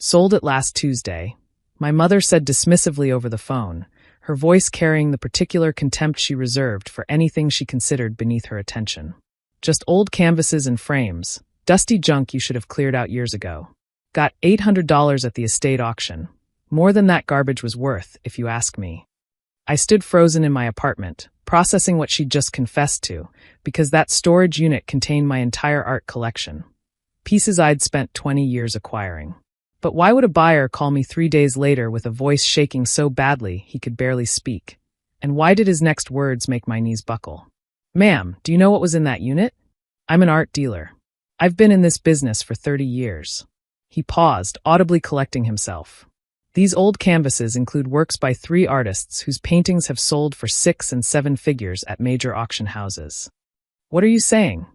Sold it last Tuesday, my mother said dismissively over the phone, her voice carrying the particular contempt she reserved for anything she considered beneath her attention. Just old canvases and frames, dusty junk you should have cleared out years ago. Got $800 at the estate auction. More than that garbage was worth, if you ask me. I stood frozen in my apartment, processing what she'd just confessed to, because that storage unit contained my entire art collection. Pieces I'd spent 20 years acquiring. But why would a buyer call me 3 days later with a voice shaking so badly he could barely speak? And why did his next words make my knees buckle? "Ma'am, do you know what was in that unit? I'm an art dealer. I've been in this business for 30 years. He paused, audibly collecting himself. These old canvases include works by 3 artists whose paintings have sold for 6 and 7 figures at major auction houses. What are you saying?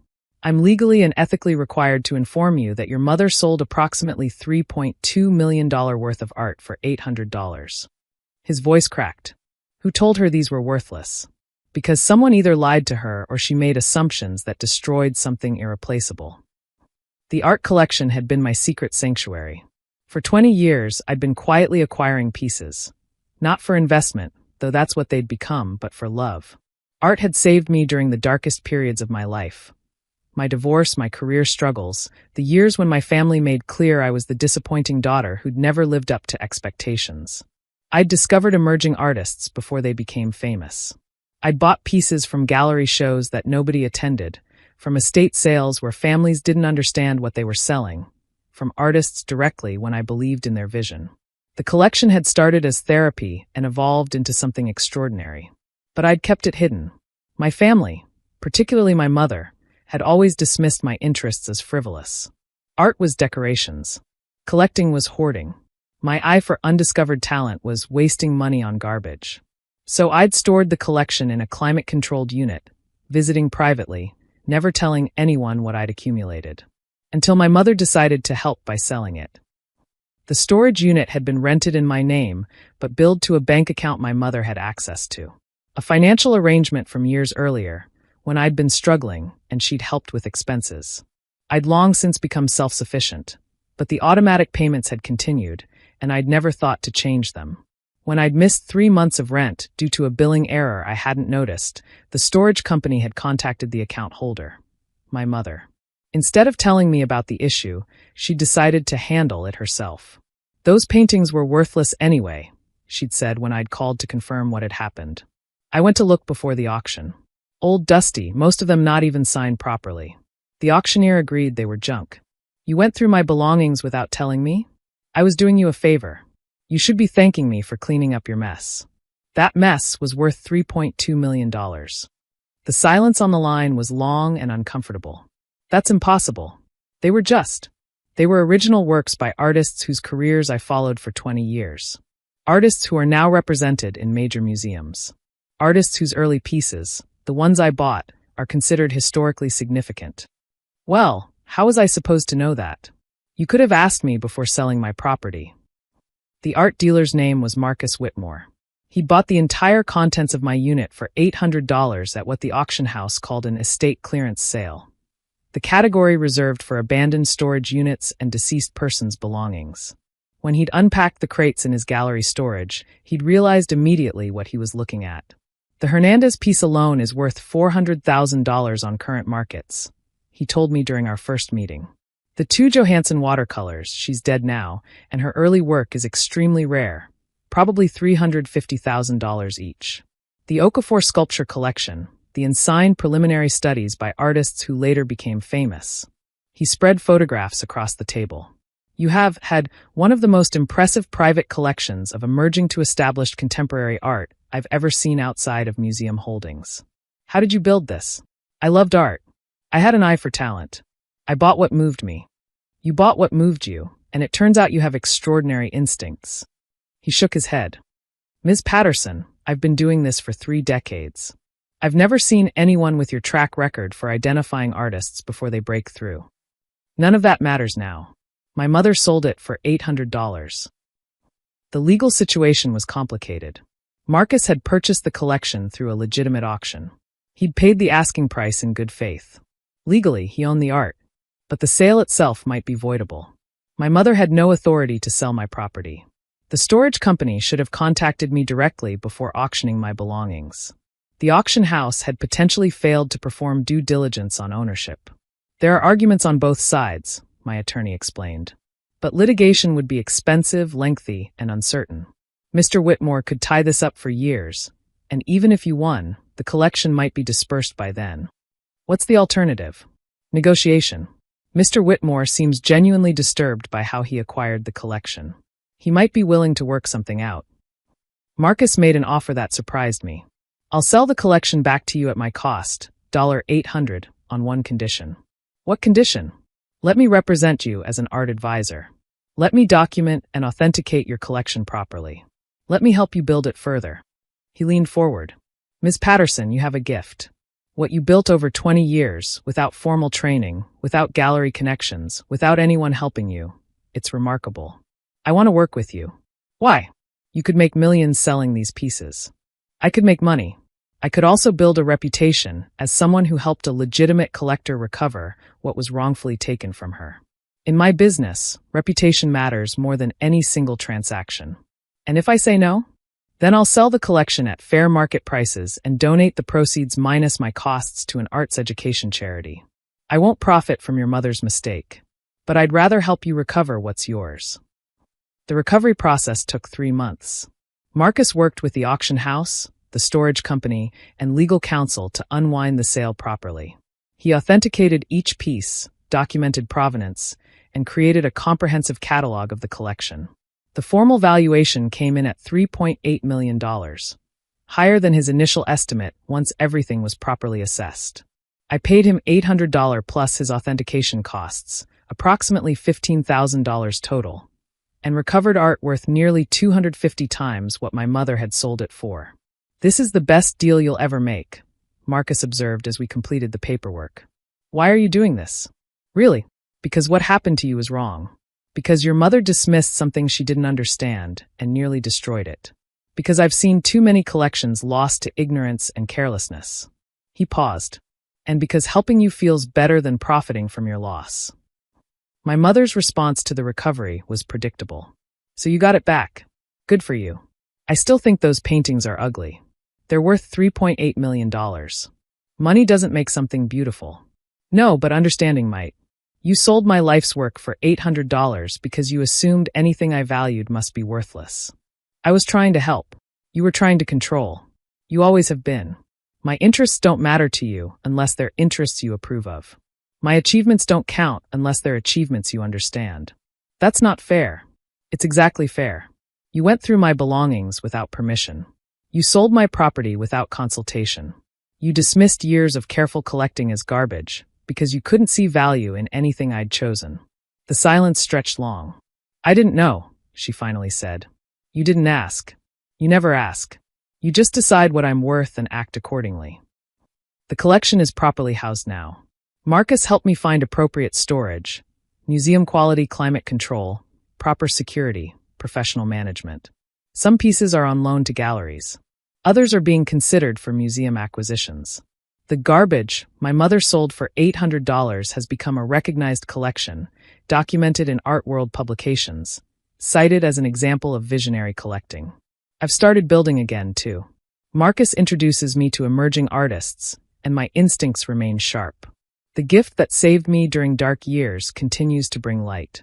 I'm legally and ethically required to inform you that your mother sold approximately $3.2 million worth of art for $800. His voice cracked. Who told her these were worthless? Because someone either lied to her or she made assumptions that destroyed something irreplaceable. The art collection had been my secret sanctuary. For 20 years, I'd been quietly acquiring pieces. Not for investment, though that's what they'd become, but for love. Art had saved me during the darkest periods of my life. My divorce, my career struggles, the years when my family made clear I was the disappointing daughter who'd never lived up to expectations. I'd discovered emerging artists before they became famous. I'd bought pieces from gallery shows that nobody attended, from estate sales where families didn't understand what they were selling, from artists directly when I believed in their vision. The collection had started as therapy and evolved into something extraordinary. But I'd kept it hidden. My family, particularly my mother, had always dismissed my interests as frivolous. Art was decorations. Collecting was hoarding. My eye for undiscovered talent was wasting money on garbage. So I'd stored the collection in a climate-controlled unit, visiting privately, never telling anyone what I'd accumulated. Until my mother decided to help by selling it. The storage unit had been rented in my name, but billed to a bank account my mother had access to. A financial arrangement from years earlier, when I'd been struggling and she'd helped with expenses. I'd long since become self-sufficient, but the automatic payments had continued, and I'd never thought to change them. When I'd missed 3 months of rent due to a billing error I hadn't noticed, the storage company had contacted the account holder, my mother. Instead of telling me about the issue, she decided to handle it herself. Those paintings were worthless anyway, she'd said when I'd called to confirm what had happened. I went to look before the auction. Old dusty, most of them not even signed properly. The auctioneer agreed they were junk. You went through my belongings without telling me? I was doing you a favor. You should be thanking me for cleaning up your mess. That mess was worth $3.2 million. The silence on the line was long and uncomfortable. That's impossible. They were original works by artists whose careers I followed for 20 years. Artists who are now represented in major museums. Artists whose early pieces, the ones I bought, are considered historically significant. Well, how was I supposed to know that? You could have asked me before selling my property. The art dealer's name was Marcus Whitmore. He'd bought the entire contents of my unit for $800 at what the auction house called an estate clearance sale. The category reserved for abandoned storage units and deceased persons' belongings. When he'd unpacked the crates in his gallery storage, he'd realized immediately what he was looking at. The Hernandez piece alone is worth $400,000 on current markets, he told me during our first meeting. The 2 Johansson watercolors, she's dead now, and her early work is extremely rare, probably $350,000 each. The Okafor sculpture collection, the unsigned preliminary studies by artists who later became famous. He spread photographs across the table. You have had one of the most impressive private collections of emerging to established contemporary art I've ever seen outside of museum holdings. How did you build this? I loved art. I had an eye for talent. I bought what moved me. You bought what moved you, and it turns out you have extraordinary instincts. He shook his head. Ms. Patterson, I've been doing this for 3 decades. I've never seen anyone with your track record for identifying artists before they break through. None of that matters now. My mother sold it for $800. The legal situation was complicated. Marcus had purchased the collection through a legitimate auction. He'd paid the asking price in good faith. Legally, he owned the art, but the sale itself might be voidable. My mother had no authority to sell my property. The storage company should have contacted me directly before auctioning my belongings. The auction house had potentially failed to perform due diligence on ownership. There are arguments on both sides, my attorney explained. But litigation would be expensive, lengthy, and uncertain. Mr. Whitmore could tie this up for years, and even if you won, the collection might be dispersed by then. What's the alternative? Negotiation. Mr. Whitmore seems genuinely disturbed by how he acquired the collection. He might be willing to work something out. Marcus made an offer that surprised me. I'll sell the collection back to you at my cost, $800, on one condition. What condition? Let me represent you as an art advisor. Let me document and authenticate your collection properly. Let me help you build it further. He leaned forward. Ms. Patterson, you have a gift. What you built over 20 years, without formal training, without gallery connections, without anyone helping you, it's remarkable. I want to work with you. Why? You could make millions selling these pieces. I could make money. I could also build a reputation as someone who helped a legitimate collector recover what was wrongfully taken from her. In my business, reputation matters more than any single transaction. And if I say no? Then I'll sell the collection at fair market prices and donate the proceeds minus my costs to an arts education charity. I won't profit from your mother's mistake, but I'd rather help you recover what's yours. The recovery process took 3 months. Marcus worked with the auction house, the storage company, and legal counsel to unwind the sale properly. He authenticated each piece, documented provenance, and created a comprehensive catalog of the collection. The formal valuation came in at $3.8 million, higher than his initial estimate once everything was properly assessed. I paid him $800 plus his authentication costs, approximately $15,000 total, and recovered art worth nearly 250 times what my mother had sold it for. This is the best deal you'll ever make, Marcus observed as we completed the paperwork. Why are you doing this? Really? Because what happened to you is wrong. Because your mother dismissed something she didn't understand and nearly destroyed it. Because I've seen too many collections lost to ignorance and carelessness. He paused. And because helping you feels better than profiting from your loss. My mother's response to the recovery was predictable. So you got it back. Good for you. I still think those paintings are ugly. They're worth $3.8 million. Money doesn't make something beautiful. No, but understanding might. You sold my life's work for $800 because you assumed anything I valued must be worthless. I was trying to help. You were trying to control. You always have been. My interests don't matter to you unless they're interests you approve of. My achievements don't count unless they're achievements you understand. That's not fair. It's exactly fair. You went through my belongings without permission. You sold my property without consultation. You dismissed years of careful collecting as garbage because you couldn't see value in anything I'd chosen. The silence stretched long. I didn't know, she finally said. You didn't ask. You never ask. You just decide what I'm worth and act accordingly. The collection is properly housed now. Marcus helped me find appropriate storage, museum quality climate control, proper security, professional management. Some pieces are on loan to galleries. Others are being considered for museum acquisitions. The garbage my mother sold for $800 has become a recognized collection, documented in art world publications, cited as an example of visionary collecting. I've started building again, too. Marcus introduces me to emerging artists, and my instincts remain sharp. The gift that saved me during dark years continues to bring light.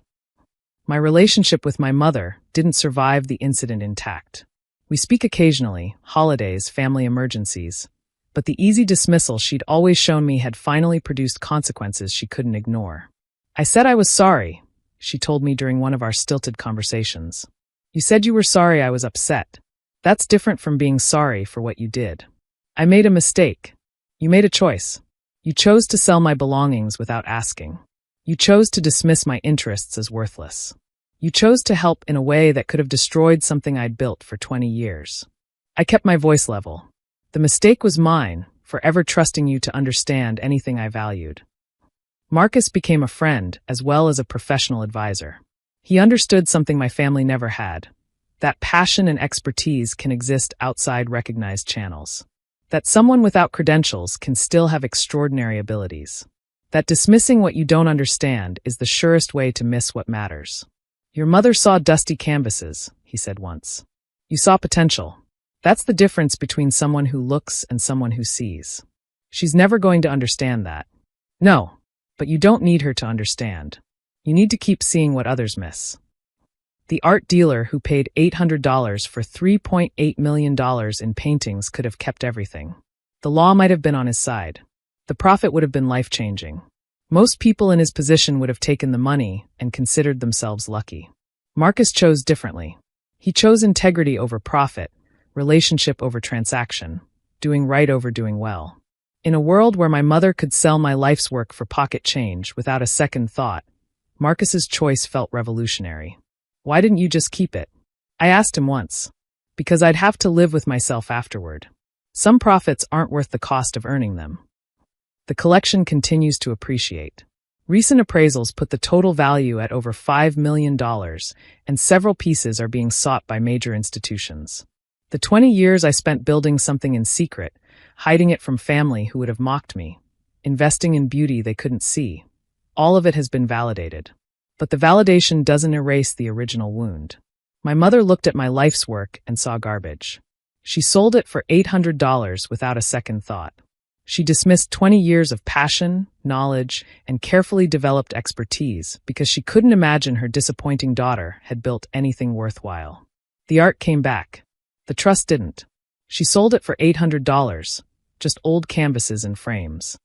My relationship with my mother didn't survive the incident intact. We speak occasionally, holidays, family emergencies, but the easy dismissal she'd always shown me had finally produced consequences she couldn't ignore. I said I was sorry, she told me during one of our stilted conversations. You said you were sorry I was upset. That's different from being sorry for what you did. I made a mistake. You made a choice. You chose to sell my belongings without asking. You chose to dismiss my interests as worthless. You chose to help in a way that could have destroyed something I'd built for 20 years. I kept my voice level. The mistake was mine, for ever trusting you to understand anything I valued. Marcus became a friend as well as a professional advisor. He understood something my family never had, that passion and expertise can exist outside recognized channels, that someone without credentials can still have extraordinary abilities, that dismissing what you don't understand is the surest way to miss what matters. Your mother saw dusty canvases, he said once. You saw potential. That's the difference between someone who looks and someone who sees. She's never going to understand that. No, but you don't need her to understand. You need to keep seeing what others miss. The art dealer who paid $800 for $3.8 million in paintings could have kept everything. The law might have been on his side. The profit would have been life-changing. Most people in his position would have taken the money and considered themselves lucky. Marcus chose differently. He chose integrity over profit, relationship over transaction, doing right over doing well. In a world where my mother could sell my life's work for pocket change without a second thought, Marcus's choice felt revolutionary. Why didn't you just keep it? I asked him once. Because I'd have to live with myself afterward. Some profits aren't worth the cost of earning them. The collection continues to appreciate. Recent appraisals put the total value at over $5 million, and several pieces are being sought by major institutions. The 20 years I spent building something in secret, hiding it from family who would have mocked me, investing in beauty they couldn't see, all of it has been validated. But the validation doesn't erase the original wound. My mother looked at my life's work and saw garbage. She sold it for $800 without a second thought. She dismissed 20 years of passion, knowledge, and carefully developed expertise because she couldn't imagine her disappointing daughter had built anything worthwhile. The art came back. The trust didn't. She sold it for $800, just old canvases and frames.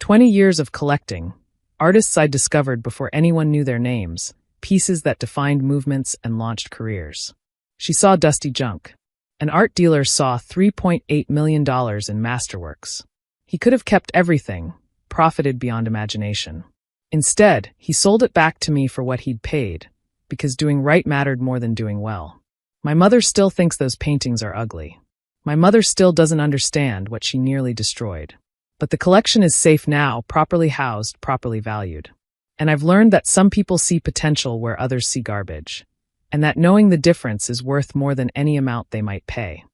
20 years of collecting, artists I'd discovered before anyone knew their names, pieces that defined movements and launched careers. She saw dusty junk. An art dealer saw $3.8 million in masterworks. He could have kept everything, profited beyond imagination. Instead, he sold it back to me for what he'd paid, because doing right mattered more than doing well. My mother still thinks those paintings are ugly. My mother still doesn't understand what she nearly destroyed. But the collection is safe now, properly housed, properly valued. And I've learned that some people see potential where others see garbage, and that knowing the difference is worth more than any amount they might pay.